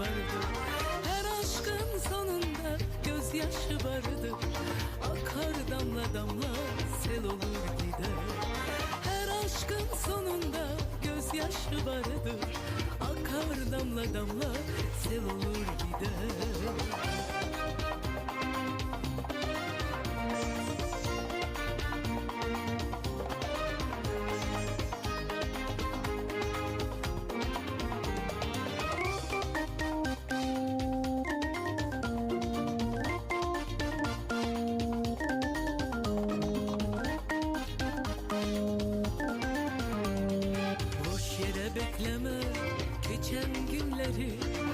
vardır. Her aşkın sonunda gözyaşı vardır. Akar damla damla sel olur gider. Her aşkın sonunda gözyaşı vardır. Akar damla damla sel olur gider. Boş yere bekleme geçen günleri.